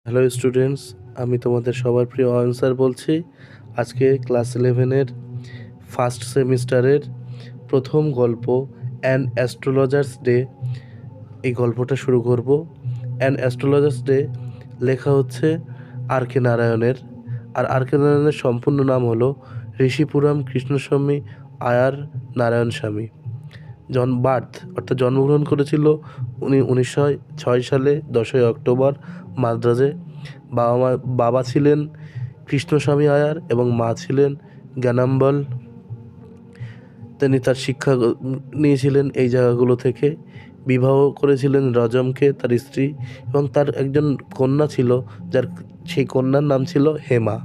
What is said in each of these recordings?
Hello students, আমি তোমাদের সবার প্রিয় অয়ন স্যার বলছি। আজকে ক্লাস 11-এর ফার্স্ট সেমিস্টারের প্রথম গল্প অ্যান অ্যাস্ট্রোলজার্স ডে, এই গল্পটা শুরু করব। অ্যান অ্যাস্ট্রোলজার্স ডে লেখা হচ্ছে আর কে নারায়ণের। আর কে নারায়ণের সম্পূর্ণ নাম হলো ঋষিপুরম কৃষ্ণস্বামী আয়ার নারায়ণ স্বামী। অর্থাৎ জন্মগ্রহণ করেছিল উনি 1906 সালে 10ই অক্টোবর মাদ্রাজে। বাবা ছিলেন কৃষ্ণস্বামী আয়ার এবং মা ছিলেন জ্ঞানাম্বল। তিনি তার শিক্ষা নিয়েছিলেন এই জায়গাগুলো থেকে। বিবাহ করেছিলেন রজমকে, তার স্ত্রী, এবং তার একজন কন্যা ছিল, সেই কন্যার নাম ছিল হেমা।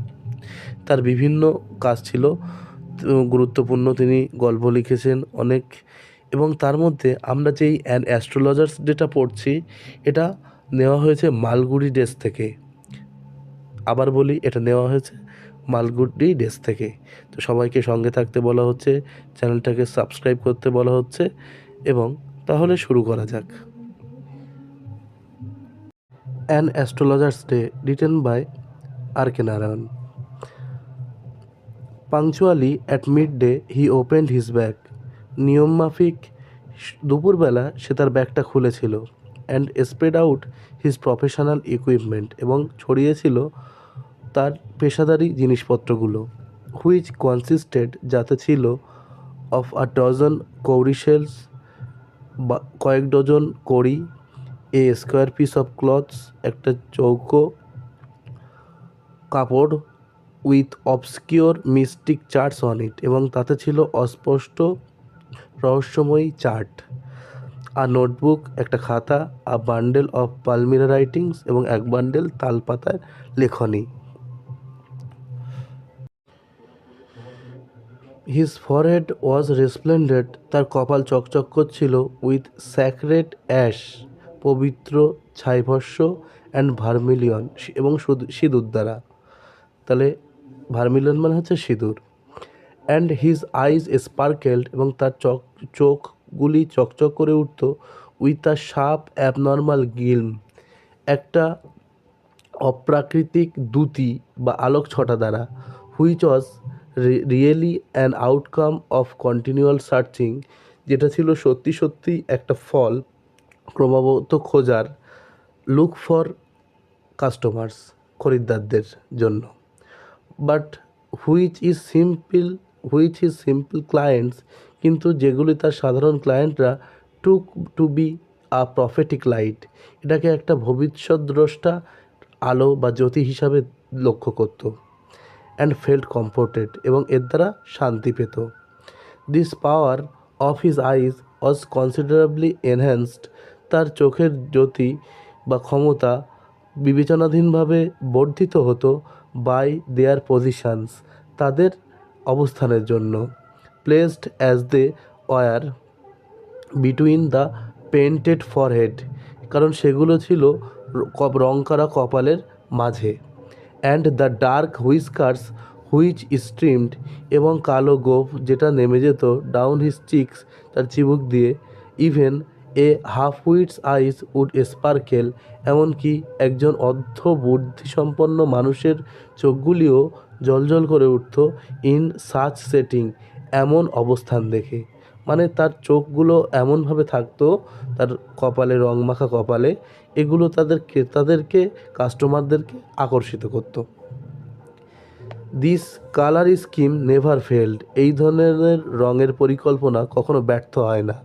তার বিভিন্ন কাজ ছিল গুরুত্বপূর্ণ, তিনি গল্প লিখেছেন অনেক। এবং তার মধ্যে আমরা যেই অ্যান অ্যাস্ট্রোলজার্স ডেটা পড়ছি, এটা নেওয়া হয়েছে মালগুড়ি ডেস্ক থেকে। আবার বলি, এটা নেওয়া হয়েছে মালগুড়ি ডেস্ক থেকে। তো সবাইকে সঙ্গে থাকতে বলা হচ্ছে, চ্যানেলটাকে সাবস্ক্রাইব করতে বলা হচ্ছে, এবং তাহলে শুরু করা যাক। An astrologer's day written by R K Narayan. Punctually at mid day he opened his bag. নিয়মমাফিক দুপুরবেলা সে তার ব্যাগটা খুলেছিল। And spread out his professional equipment, এবং ছড়িয়েছিল তার পেশাদারি জিনিসপত্রগুলো। হুইচ কনসিস্টেড, যাতে ছিল of a dozen cowrie shells, বা কয়েক ডজন কড়ি, a square piece of cloths, একটা চৌকো কাপড়, with obscure mystic charts on it, এবং তাতে ছিল অস্পষ্ট রহস্যময়ী চার্ট। আর নোটবুক, একটা খাতা, আ বান্ডেল অফ পালমিরা রাইটিংস, এবং এক বান্ডেল তালপাতার লেখনী। হিজ ফরহেড ওয়াজ রেসপ্লেন্ডেন্ট, তার কপাল চকচক করছিল, উইথ স্যাক্রেড অ্যাশ, পবিত্র ছাইভস্য, অ্যান্ড ভার্মিলিয়ন, এবং সিঁদুর দ্বারা। তাহলে ভার্মিলিয়ন মানে হচ্ছে সিঁদুর। অ্যান্ড হিজ আইজ স্পার্কেলড, এবং তার চোখগুলি চকচক করে উঠত, উইথ আ শার্প অ্যাবনর্মাল গিল্ম, একটা অপ্রাকৃতিক দ্যুতি বা আলোক ছটা দ্বারা। Which was really an outcome of continual searching, যেটা ছিল সত্যি সত্যি একটা ফল ক্রমাগত খোঁজার। লুক ফর কাস্টমার্স, খরিদ্দারদের জন্য। But which is simple clients, কিন্তু যেগুলি তার সাধারণ ক্লায়েন্টরা took to be a prophetic light, এটাকে একটা ভবিষ্যদ্দ্রষ্টা আলো বা জ্যোতি হিসাবে লক্ষ্য করত। অ্যান্ড ফেল্ট কমফোর্টেড, এবং এর দ্বারা শান্তি পেত। This power of his eyes was considerably enhanced, তার চোখের জ্যোতি বা ক্ষমতা বিবেচনাধীনভাবে বর্ধিত হতো। বাই দেয়ার পজিশনস, তাদের অবস্থানের জন্য। Placed as they were between the painted forehead, কারণ সেগুলো ছিল রং করা কপালের মাঝে। And the dark whiskers which streamed, এবং কালো গোফ যেটা নেমে যেত ডাউন হিজ চিক্স, তার চিবুক দিয়ে। Even a half wits eyes would sparkle, এমনকি একজন অর্ধ বুদ্ধিসম্পন্ন মানুষের চোখগুলিও জ্বলজ্বল করে উঠত। ইন সাচ সেটিং, এমন অবস্থান দেখে। মানে তার চোখগুলো এমনভাবে থাকতো, তার কপালে রংমাখা কপালে, এগুলো তাদের ক্রেতাদেরকে, কাস্টমারদেরকে আকর্ষিত করত। This colour scheme never failed, এই ধরনের রঙের পরিকল্পনা কখনো ব্যর্থ হয় না।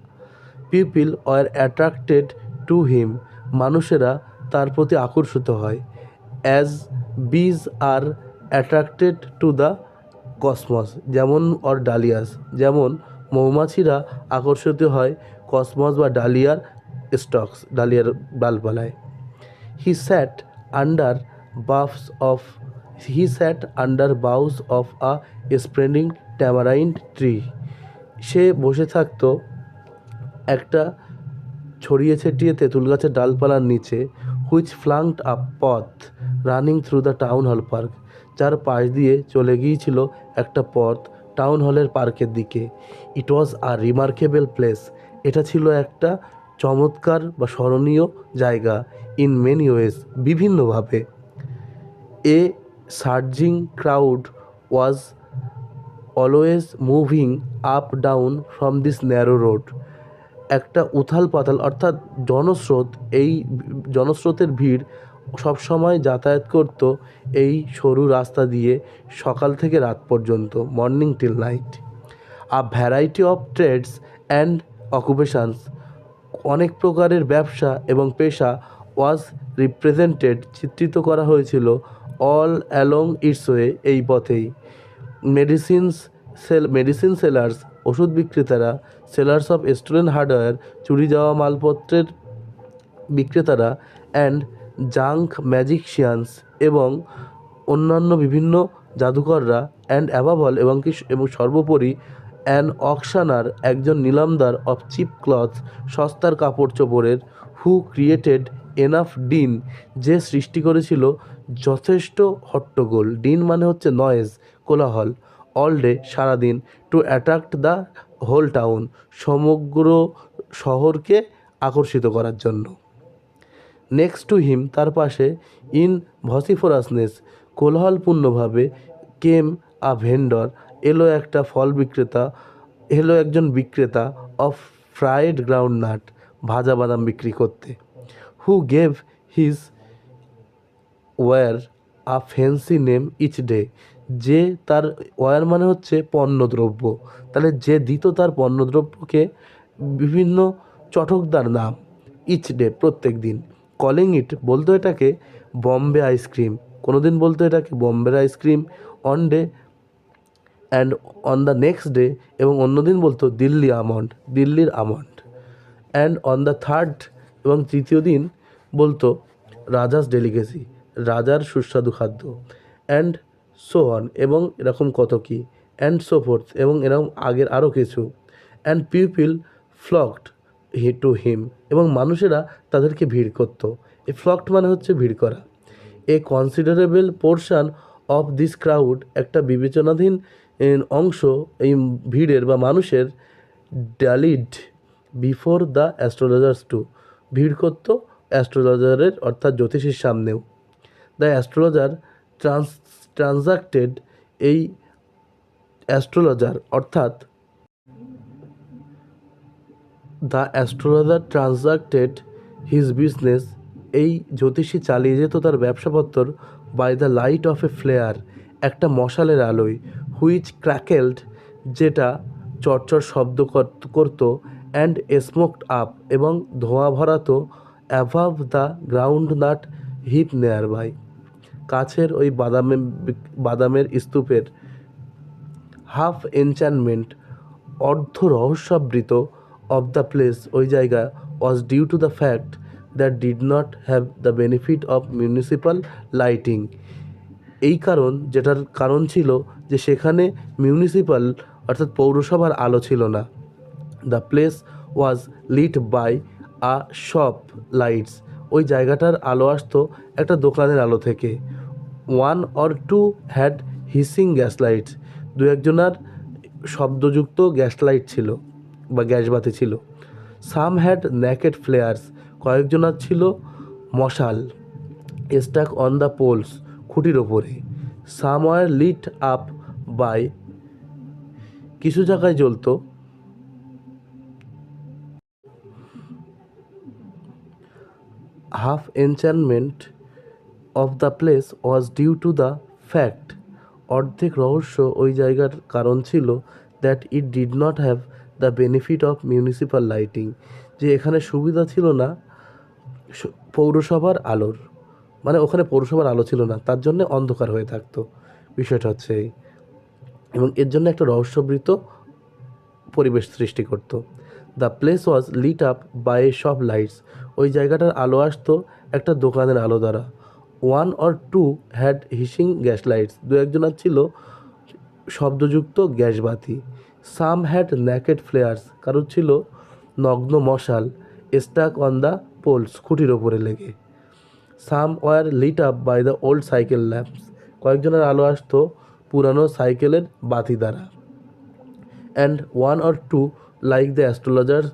People were attracted to him, মানুষেরা তার প্রতি আকর্ষিত হয়। As bees are attracted to the cosmos, যেমন অর ডালিয়াস, যেমন মৌমাছিরা আকর্ষিত হয় কসমস বা ডালিয়ার স্টকস, ডালিয়ার ডালপালায়। He sat under boughs of he sat under boughs of a spreading tamarind tree, সে বসে থাকতো একটা ছড়িয়ে ছিটিয়ে তেঁতুল গাছের ডালপালার নিচে। হুইচ ফ্লাঙ্কড আপ পথ running through the town hall park, যার পাশ দিয়ে চলে গিয়েছিল একটা পথ টাউন হলের পার্কের দিকে। ইট ওয়াজ আ রিমার্কেবল প্লেস, এটা ছিল একটা চমৎকার বা স্মরণীয় জায়গা। ইন মেনি ওয়েজ, বিভিন্নভাবে। A surging crowd was always moving up down from this narrow road. একটা উথাল পাতাল অর্থাৎ জনস্রোত, এই জনস্রোতের ভিড় সবসময় যাতায়াত করত এই সরু রাস্তা দিয়ে সকাল থেকে রাত পর্যন্ত, morning till night. A variety of trades and occupations, অনেক প্রকারের ব্যবসা এবং পেশা, ওয়াজ রিপ্রেজেন্টেড, চিত্রিত করা হয়েছিল, অল অ্যালং ইটস ওয়ে, এই পথেই। মেডিসিন সেলার্স, ওষুধ বিক্রেতারা, সেলার্স অফ স্টোলেন হার্ডওয়্যার, চুরি যাওয়া মালপত্রের বিক্রেতারা, অ্যান্ড জাঙ্ক ম্যাজিকশিয়ানস, এবং অন্যান্য বিভিন্ন জাদুকররা, অ্যান্ড অ্যাবাভ অল, এবং সর্বোপরি অ্যান অকশনার, একজন নিলামদার, অফ চিপ ক্লথ, সস্তার কাপড় চোপড়ের, হু ক্রিয়েটেড এনাফ ডিন, যে সৃষ্টি করেছিল যথেষ্ট হট্টগোল, ডিন মানে হচ্ছে নয়েজ, কোলাহল, অল ডে, সারাদিন, to attract the whole town, সমগ্র শহরকে আকর্ষিত করার জন্য। নেক্সট টু হিম, তার পাশে, ইন ভসিফরাসনেস, কোলাহলপূর্ণভাবে, কেম আ ভেন্ডর, এলো একটা ফল বিক্রেতা, এলো একজন বিক্রেতা, অফ ফ্রাইড গ্রাউন্ডনাট, ভাজা বাদাম বিক্রি করতে, who gave his ware a fancy name each day, যে তার ওয়্যার মানে হচ্ছে পণ্যদ্রব্য, তাহলে যে দিত তার পণ্যদ্রব্যকে বিভিন্ন চটকদার নাম, ইচ ডে, প্রত্যেক দিন, কলিং ইট, বলতো এটাকে বম্বে আইসক্রিম, কোনো দিন বলতো এটাকে বম্বের ice cream, on day and on the next day, এবং অন্যদিন বলতো দিল্লি আমন্ড, দিল্লির almond, and on the third, এবং তৃতীয় দিন বলতো রাজাস ডেলিকেসি, রাজার সুস্বাদু খাদ্য, অ্যান্ড সো অন, এবং এরকম কত কী, অ্যান্ড সো ফোর্থ, এবং এরকম আগের আরও কিছু, অ্যান্ড পিপল ফ্লকড টু হিম, এবং মানুষেরা তাদেরকে ভিড় করতো। এই ফ্লকড মানে হচ্ছে ভিড় করা। A considerable portion of this crowd, একটা বিবেচনাধীন অংশ এই ভিড়ের বা মানুষের, dallied before the astrologers too, ভিড় করত অ্যাস্ট্রোলজারের অর্থাৎ জ্যোতিষীর সামনেও। দ্য অ্যাস্ট্রোলজার ট্রানজাক্টেড, এই অ্যাস্ট্রোলজার অর্থাৎ the astrologer transacted his business, এই জ্যোতিষী চালিয়ে যেত তার ব্যবসাপত্র, by the light of a flare, একটা মশালের আলোয়, হুইচ ক্র্যাকেলড, যেটা চরচর শব্দ করত, অ্যান্ড স্মোকড আপ, এবং ধোঁয়া ভরাতো, above the groundnut heap nearby, কাছের ওই বাদামের স্তূপের, হাফ এনচ্যান্টমেন্ট, অর্ধ রহস্যাবৃত, অফ দ্য প্লেস, ওই জায়গা, was due to the fact that did not have the benefit of municipal lighting, এই যেটার কারণ ছিল যে সেখানে মিউনিসিপ্যাল অর্থাৎ পৌরসভার আলো ছিল না। The place was lit by a shop lights, ওই জায়গাটার আলো আসতো একটা দোকানের আলো থেকে। One or two had hissing gas lights, দু একজনার শব্দযুক্ত গ্যাস লাইট ছিল বা গ্যাসবাতি ছিল। সাম হ্যাড ন্যাকেড ফ্লেয়ার্স, কয়েকজনার ছিল মশাল, স্টাক অন দ্য পোলস, খুঁটির ওপরে। Some were lit up by, কিছু জায়গায় জ্বলতো half enchantment of the place was due to the fact, অর্ধেক রহস্য ওই জায়গার কারণ ছিল, that it did not have the benefit of municipal lighting, যে এখানে সুবিধা ছিল না পৌরসভার আলোর, মানে ওখানে পৌরসভার আলো ছিল না, তার জন্য অন্ধকার হয়ে থাকতো, বিষয়টা হচ্ছে এই, এবং এর জন্য একটা রহস্যবৃত পরিবেশ সৃষ্টি করতো। The place was lit up by a shop lights, ওই জায়গাটার আলো আসতো একটা দোকানের আলো দ্বারা। One or two had hissing gas lights, দু একজনের ছিল শব্দযুক্ত গ্যাস বাতি। সাম হ্যাড ন্যাকেড ফ্লেয়ার্স, কারোর ছিল নগ্ন মশাল, স্টাক অন দ্য পোলস, খুঁটির ওপরে লেগে। Some were lit up by the old cycle lamps, কয়েকজনের আলো আসতো পুরানো সাইকেলের বাতি দ্বারা। And one or two like the astrologers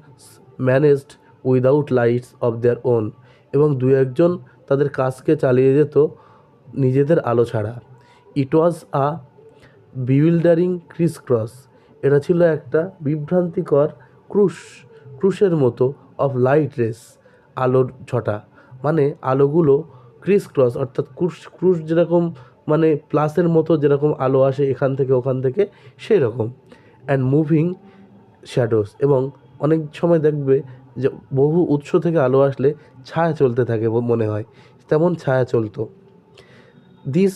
managed without lights of their own, এবং দু একজন তাদের কাজকে চালিয়ে যেত নিজেদের আলো ছাড়া। ইট ওয়াজ আ বিউইল্ডারিং ক্রিস ক্রস, এটা ছিল একটা বিভ্রান্তিকর ক্রুশের মতো অফ লাইট রেস, আলোর ছটা, মানে আলোগুলো ক্রিস ক্রস অর্থাৎ ক্রুশ যেরকম মানে প্লাসের মতো যেরকম আলো আসে এখান থেকে ওখান থেকে সেই রকম, অ্যান্ড মুভিং শ্যাডোস, এবং অনেক সময় দেখবে যে বহু উৎস থেকে আলো আসলে ছায়া চলতে থাকে মনে হয়, তেমন ছায়া চলতো। This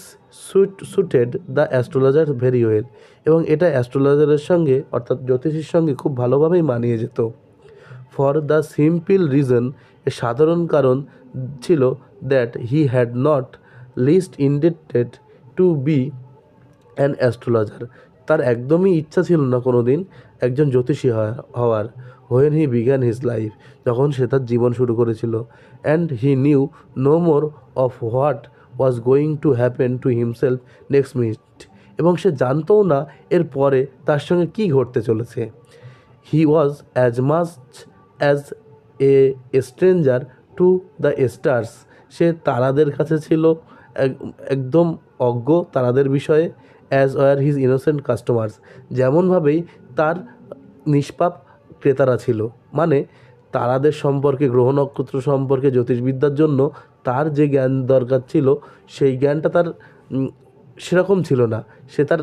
suited the astrologer very well, এবং এটা অ্যাস্ট্রোলজারের সঙ্গে অর্থাৎ জ্যোতিষীর সঙ্গে খুব ভালোভাবেই মানিয়ে যেত। ফর দ্য সিম্পল রিজন, এর সাধারণ কারণ ছিল that he had not list ইন্ডেটেড two be an astrologer, তার একদমই ইচ্ছা ছিল না কোনো দিন একজন জ্যোতিষী হওয়ার। When he began his life, যখন সে তার জীবন শুরু করেছিল। And he knew no more of what was going to happen to himself next minute, এবং সে জানতও না এর পরে তার সঙ্গে কী ঘটতে চলেছে। He was as much as a stranger to the stars, সে তারাদের কাছে ছিল একদম অজ্ঞ তারাদের বিষয়ে। As were his innocent customers, যেমনভাবেই তার নিষ্পাপ ক্রেতারা ছিল, মানে তারাদের সম্পর্কে, গ্রহ নক্ষত্র সম্পর্কে, জ্যোতিষবিদ্যার জন্য তার যে জ্ঞান দরকার ছিল সেই জ্ঞানটা তার সেরকম ছিল না, সে তার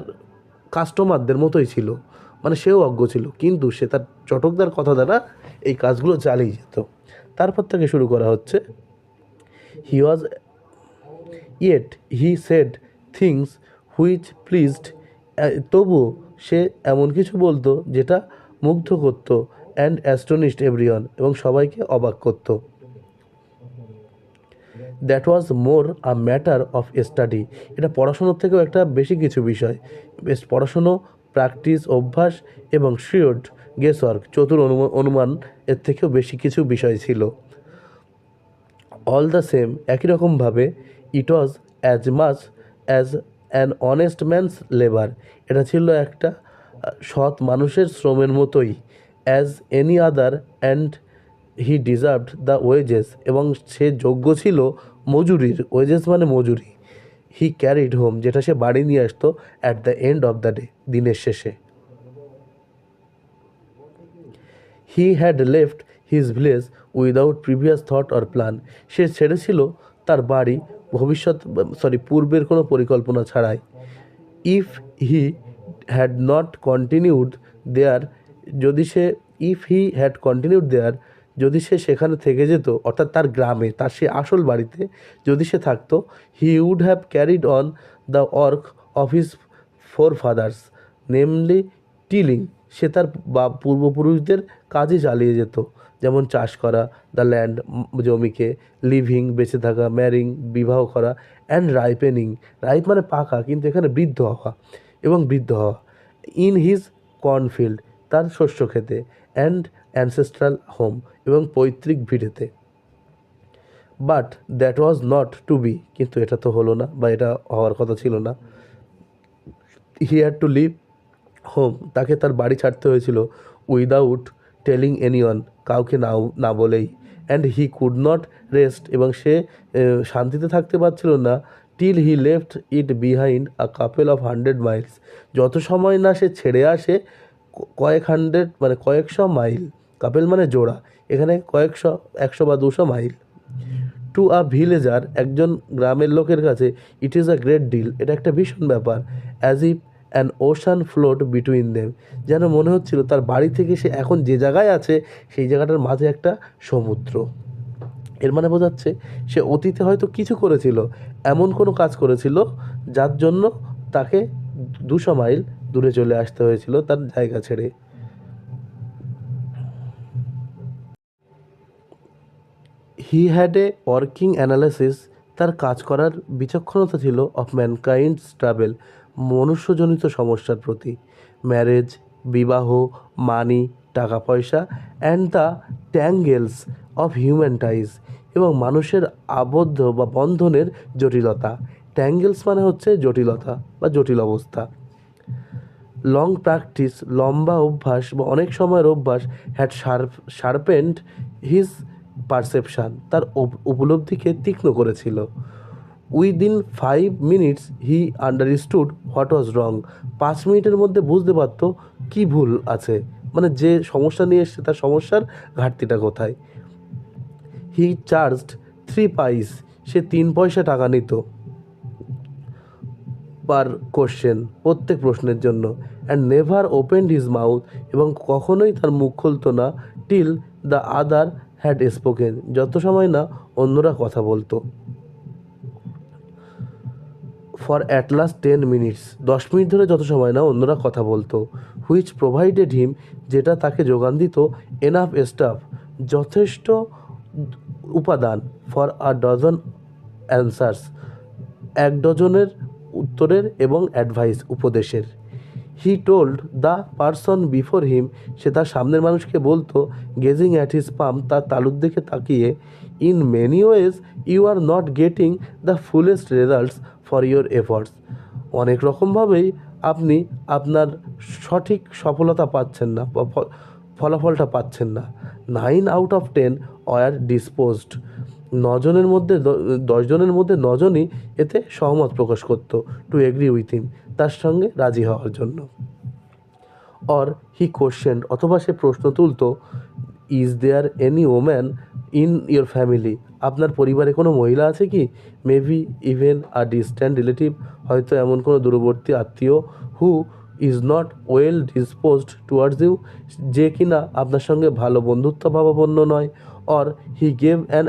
কাস্টমারদের মতোই ছিল, মানে সেও অজ্ঞ ছিল, কিন্তু সে তার চটকদার কথা দ্বারা এই কাজগুলো চালিয়ে যেত। তারপর থেকে শুরু করা হচ্ছে, he was yet he said things which pleased, তবুও সে এমন কিছু বলতো যেটা মুগ্ধ করতো, অ্যান্ড অ্যাস্টনিশড এভরিওয়ান, এবং সবাইকে অবাক করতো। That was more a matter of study, এটা পড়াশুনোর থেকেও একটা বেশি কিছু বিষয়, বেশ পড়াশুনো, প্র্যাকটিস, অভ্যাস, এবং শিওর্ড গেসওয়ার্ক, চতুর অনুমান, এর থেকেও বেশি কিছু বিষয় ছিল। অল দ্য সেম, একই রকমভাবে, it was as much as an honest man's labour, এটা ছিল একটা সৎ মানুষের শ্রমের মতোই। As any other, and he deserved the wages, এবং সে যোগ্য ছিল মজুরির, ওয়েজেস মানে মজুরি। হি ক্যারিড হোম, যেটা সে বাড়ি নিয়ে আসতো, at the end of the day, দিনের শেষে। He had left his village without previous thought or plan, সে ছেড়েছিল তার বাড়ি পূর্বের কোনো পরিকল্পনা ছাড়াই। If he had not continued there, যদি সে if he had continued there, যদি সে সেখানে থেকে যেত, অর্থাৎ তার গ্রামে, তার সে আসল বাড়িতে যদি সে থাকতো, he would have carried on the work of his forefathers, namely tilling, সে তার পূর্বপুরুষদের কাজই চালিয়ে যেত, যেমন চাষ করা, দ্য ল্যান্ড, জমিকে, লিভিং, বেঁচে থাকা, ম্যারিং, বিবাহ করা, অ্যান্ড রাইপেনিং, রাইপ মানে পাকা, কিন্তু এখানে বৃদ্ধ হওয়া, এবং বৃদ্ধ হওয়া, ইন হিজ কর্নফিল্ড, তার শস্য খেতে, অ্যান্ড অ্যানসেস্ট্রাল হোম, এবং পৈতৃক ভিটেতে। But that was not to be, কিন্তু এটা তো হলো না, বা এটা হওয়ার কথা ছিল না। He had to leave home, তাকে তার বাড়ি ছাড়তে হয়েছিল, উইদাউট টেলিং এনিওয়ান, কাউকে না বলেই। And he could not rest, এবং সে শান্তিতে থাকতে পারছিল না, till he left it behind a couple of 100 Miles, যত সময় না সে ছেড়ে আসে কয়েক হান্ড্রেড মানে কয়েকশো মাইল, কাপেল মানে জোড়া, এখানে কয়েকশো, 100 বা 200 মাইল। টু আ ভিলেজার, একজন গ্রামের লোকের কাছে, it is a great deal, এটা একটা ভীষণ ব্যাপার। As if an ocean float between them, যেন মনে হচ্ছিল তার বাড়ি থেকে সে এখন যে জায়গায় আছে সেই জায়গাটার মাঝে একটা সমুদ্র। এর মানে বোঝাচ্ছে সে অতীতে হয়তো কিছু করেছিল, এমন কোনো কাজ করেছিল যার জন্য তাকে 200 মাইল দূরে চলে আসতে হয়েছিল তার জায়গা ছেড়ে। He had a working analysis, তার কাজ করার বিচক্ষণতা ছিল, অফ ম্যানকাইন্ডস ট্রাভেল, মনুষ্যজনিত সমস্যার প্রতি, ম্যারেজ, বিবাহ, মানি, টাকা পয়সা, and the tangles of human ties, এবং মানুষের আবদ্ধ বা বন্ধনের জটিলতা। ট্যাঙ্গেলস মানে হচ্ছে জটিলতা বা জটিল অবস্থা। লং প্র্যাকটিস, লম্বা অভ্যাস বা অনেক সময়ের অভ্যাস, হ্যাড শার্পেন্ড হিজ পারসেপশান, তার উপলব্ধিকে তীক্ষ্ণ করেছিল। Within 5 minutes he understood what was wrong. 5 মিনিটের মধ্যে বুঝতে পারত কী ভুল আছে, মানে যে সমস্যা নিয়ে এসছে তার সমস্যার ঘাটতিটা কোথায়। হি চার্জড 3 পাইস, সে 3 পয়সা টাকা নিত পার কোশ্চেন, প্রত্যেক প্রশ্নের জন্য। And never opened his mouth, এবং কখনোই তার মুখ খুলতো না, till the other had spoken, যত সময় না অন্যরা কথা বলতো। For at last 10 minutes, 10 minute ধরে যত সময় না অন্যরা কথা বলতো। হুইচ প্রোভাইডেড হিম, যেটা তাকে যোগান দিত, এনাফ স্টাফ, যথেষ্ট উপাদান, ফর আ ডজন অ্যান্সার্স, 1 ডজনের উত্তরের এবং অ্যাডভাইস, উপদেশের। He told the person before him, সে তার সামনের মানুষকে বলতো, গেজিং অ্যাট হিজ পাম, তার তালুর দিকে তাকিয়ে, in many ways you are not getting the fullest results for your efforts, অনেক রকমভাবেই আপনি আপনার সঠিক সফলতা পাচ্ছেন না, ফলাফলটা পাচ্ছেন না। 9 out of 10 ওয়ার ডিসপোজড, 10জনের মধ্যে 9জনই এতে সহমত প্রকাশ করত, টু এগ্রি উইথ হিম, তার সঙ্গে রাজি হওয়ার জন্য। অর হি কোশ্চেন, অথবা সে প্রশ্ন তুলত, is there any woman in your family, আপনার পরিবারে কোনো মহিলা আছে কি, maybe even a distant relative, হয়তো এমন কোনো দূরবর্তী আত্মীয়, who is not well disposed towards you, যে কিনা আপনার সঙ্গে ভালো বন্ধুত্বভাবাপন্ন নয়। Or he gave an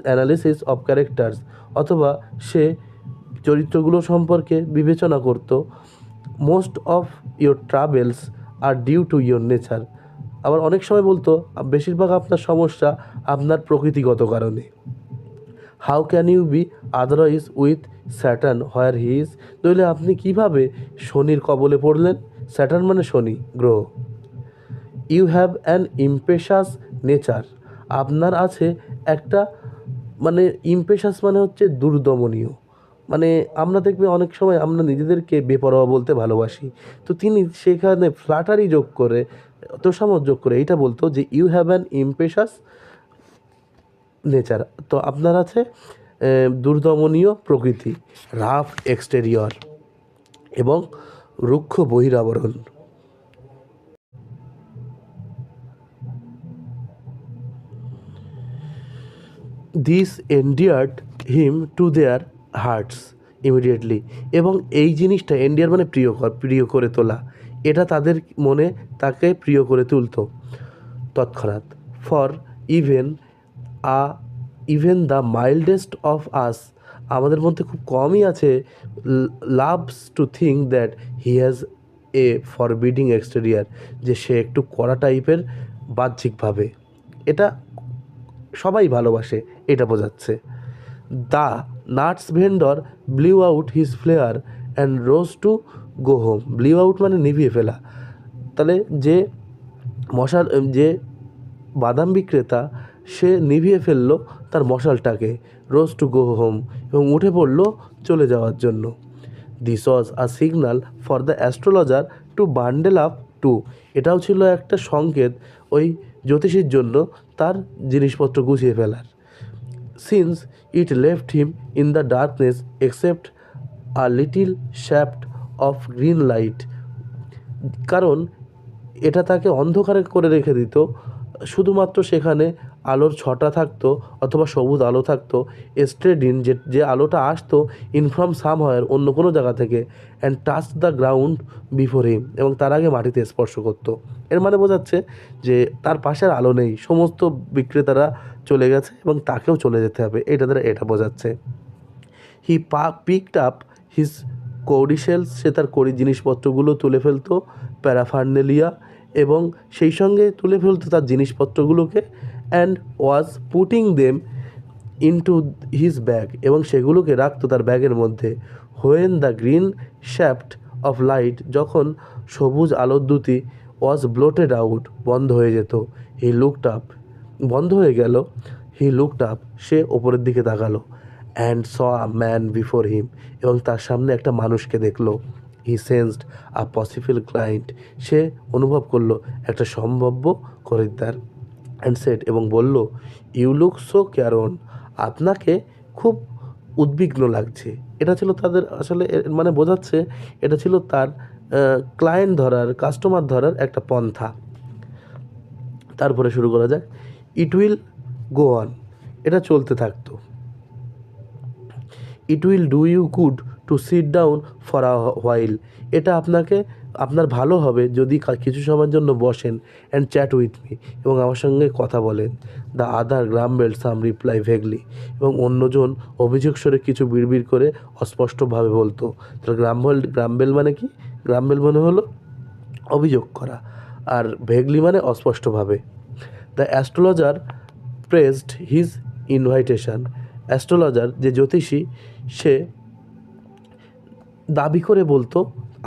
analysis of characters, অথবা সে চরিত্রগুলো সম্পর্কে বিবেচনা করত। Most of your travels are due to your nature, আবার অনেক সময় বলতো বেশিরভাগ আপনার সমস্যা আপনার প্রকৃতিগত কারণে। How can you be otherwise with Saturn where he is, নইলে আপনি কিভাবে শনির কবলে পড়লেন, স্যাটার্ন মানে শনি গ্রহ। You have an impetuous nature, আপনার আছে একটা, মানে ইম্পেশাস মানে হচ্ছে দুর্দমনীয়, মানে আমরা দেখবে অনেক সময় আমরা নিজেদেরকে বেপরোয়া বলতে ভালোবাসি, তো তিনি সেখানে ফ্ল্যাটারি যোগ করে, তোষামত যোগ করে এইটা বলতো যে you have an impetuous nature, তো আপনার আছে দুর্দমনীয় প্রকৃতি, রাফ এক্সটেরিয়র, এবং রুক্ষ বহিরাবরণ। This endeared him to their hearts immediately, এবং এই জিনিসটা এন্ডিয়ার মানে প্রিয় করে তোলা, এটা তাদের মনে তাকে প্রিয় করে তুলতো তৎক্ষণাৎ। For even a even the mildest of us, আমাদের মধ্যে খুব কমই আছে, loves to think that he has a forbidding exterior, যে সে একটু কড়া টাইপের বাহ্যিকভাবে, এটা সবাই ভালোবাসে, এটা বোঝাচ্ছে। The nuts vendor blew out his flare and rose to go home, blew out মানে নিভিয়ে ফেলা, তাহলে যে বাদাম বিক্রেতা সে নিভিয়ে ফেললো তার মশালটাকে, রোজ টু গো হোম, এবং উঠে পড়লো চলে যাওয়ার জন্য। This was a signal for the astrologer to bundle up too, এটাও ছিল একটা সংকেত ওই জ্যোতিষীর জন্য তার জিনিসপত্র গুছিয়ে ফেলার। Since it left him in the darkness except a little shaft of green light, কারণ এটা তাকে অন্ধকারে করে রেখে দিত, শুধুমাত্র সেখানে আলোর ছটা থাকতো অথবা সবুজ আলো থাকতো, স্ট্রেড ইন, যে আলোটা আসতো ইন ফ্রম সামহাওয়ার, অন্য কোনো জায়গা থেকে, and touch the ground before him, এবং তার আগে মাটিতে স্পর্শ করতো। এর মানে বোঝাচ্ছে যে তার পাশে আর আলো নেই, সমস্ত বিক্রেতারা চলে গেছে এবং তাকেও চলে যেতে হবে, এটা দ্বারা এটা বোঝাচ্ছে। হি পিকড আপ হিজ কৌডিশেলস, সে তার কড়ি জিনিসপত্রগুলো তুলে ফেলতো, প্যারাফার্নেলিয়া, এবং সেই সঙ্গে তুলে ফেলতো তার জিনিসপত্রগুলোকে, and was putting them into his bag, এবং সেগুলোকে রাখতো তার ব্যাগের মধ্যে। When the green shaft of light, যখন সবুজ আলোর দ্যুতি, ওয়াজ ব্লোটেড আউট, বন্ধ হয়ে যেত, হি লুকড আপ, বন্ধ হয়ে গেল, হি লুকড আপ, সে ওপরের দিকে তাকালো, and saw a man before him, এবং তার সামনে একটা মানুষকে দেখলো। হি সেন্সড আ পসিবল ক্লায়েন্ট, সে অনুভব করলো একটা সম্ভাব্য খরিদ্দার। অ্যান্ড সেড, এবং বলল, ইউ লুক সো ক্যারন, আপনাকে খুব উদ্বিগ্ন লাগছে। এটা ছিল তাদের আসলে মানে বোঝাচ্ছে এটা ছিল তার ক্লায়েন্ট ধরার, কাস্টমার ধরার একটা পন্থা। তারপরে শুরু করা যাক। ইট উইল গো অন, এটা চলতে থাকতো। It will do you good to sit down for a while, এটা আপনার ভালো হবে যদি কিছু সময়ের জন্য বসেন অ্যান্ড চ্যাট উইথ মি, এবং আমার সঙ্গে কথা বলেন। দ্য আদার গ্রাম্বেল সাম রিপ্লাই ভেগলি, এবং অন্যজন অভিযোগ স্বরে কিছু বিড়বিড় করে অস্পষ্টভাবে বলতো। তাহলে গ্রাম্বেল মানে কি? গ্রাম্বেল মানে হলো অভিযোগ করা, আর ভেগলি মানে অস্পষ্টভাবে। The astrologer pressed his invitation, astrologer যে জ্যোতিষী সে দাবি করে বলতো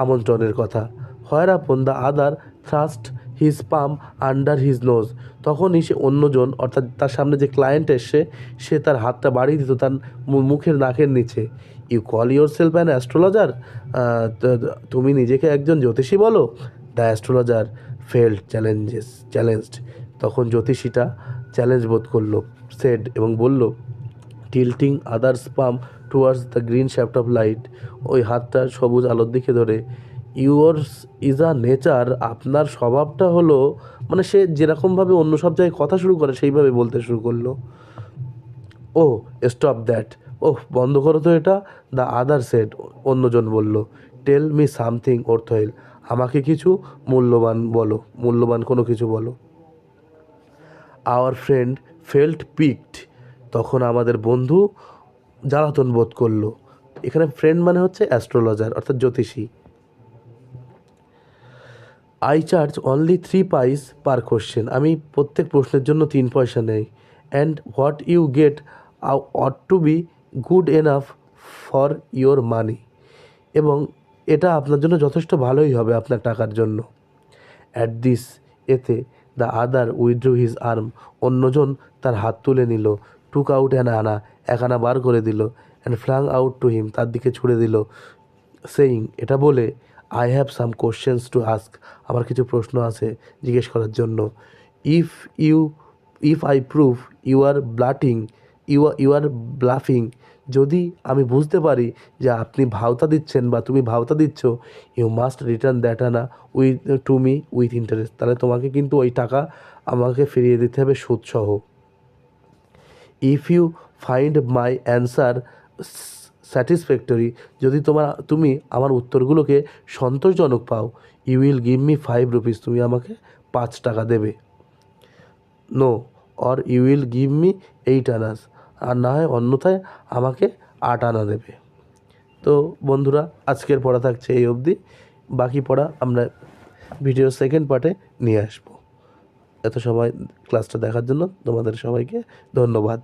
আমন্ত্রণের কথা। Whereupon the other thrust his palm under his nose, তখনই সে অন্যজন অর্থাৎ তার সামনে যে ক্লায়েন্ট এসে সে তার হাতটা বাড়িয়ে দিত তার মুখের নাকের নিচে। You call yourself an astrologer, তুমি নিজেকে একজন জ্যোতিষী বলো? দ্য অ্যাস্ট্রোলজার ফেল্ড চ্যালেঞ্জড, তখন জ্যোতিষীটা চ্যালেঞ্জ বোধ করলো, সেড এবং বলল, tilting others palm towards the green shaft of light, ওই হাতটা সবুজ আলোর দিকে ধরে। ইউর্স ইজ আ নেচার, আপনার স্বভাবটা হলো, মানে সে যেরকমভাবে অন্য সব জায়গায় কথা শুরু করে সেইভাবে বলতে শুরু করলো। ও স্টপ দ্যাট, ওহ বন্ধ করো তো এটা। দ্য আদার সেড, অন্যজন বলল, টেল মি সামথিং অর্থহীল, আমাকে কিছু মূল্যবান কোনো কিছু বলো। আওয়ার ফ্রেন্ড ফেল্ট পিকড, তখন আমাদের বন্ধু জ্বালাতন বোধ করলো। এখানে ফ্রেন্ড মানে হচ্ছে অ্যাস্ট্রোলজার অর্থাৎ জ্যোতিষী। আই চার্জ অনলি 3 পাইস পার কোশ্চেন, আমি প্রত্যেক প্রশ্নের জন্য 3 পয়সা নেই। And what you get ought to be good enough for your money, এবং এটা আপনার জন্য যথেষ্ট ভালোই হবে আপনার টাকার জন্য। অ্যাট দিস, এতে the other withdraw his arm, অন্যজন তার হাত তুলে নিল। টুক আউট এক আনা বার করে দিল। And flung out to him, তার দিকে ছুড়ে দিল। সেইং, এটা বলে, I have some questions to ask, আমার কিছু প্রশ্ন আছে জিজ্ঞেস করার জন্য। If you if I prove you are you are bluffing, যদি আমি বুঝতে পারি যে আপনি ভাওতা দিচ্ছেন বা তুমি ভাওতা দিচ্ছ, you must return that anna to me with interest, তাহলে তোমাকে কিন্তু ওই টাকা আমাকে ফিরিয়ে দিতে হবে সুদসহ। If you find my answer satisfactory, যদি তুমি আমার উত্তরগুলোকে সন্তোষজনক পাও, you will give me 5 rupees, তুমি আমাকে 5 টাকা দেবে। No, or you will give me 8 annas, আর না হয় অন্যথায় আমাকে 8 আনা দেবে। তো বন্ধুরা, আজকের পড়া থাকছে এই অবধি, বাকি পড়া আমরা ভিডিওর সেকেন্ড পার্টে নিয়ে আসবো। এত সময় ক্লাসটা দেখার জন্য তোমাদের সবাইকে ধন্যবাদ।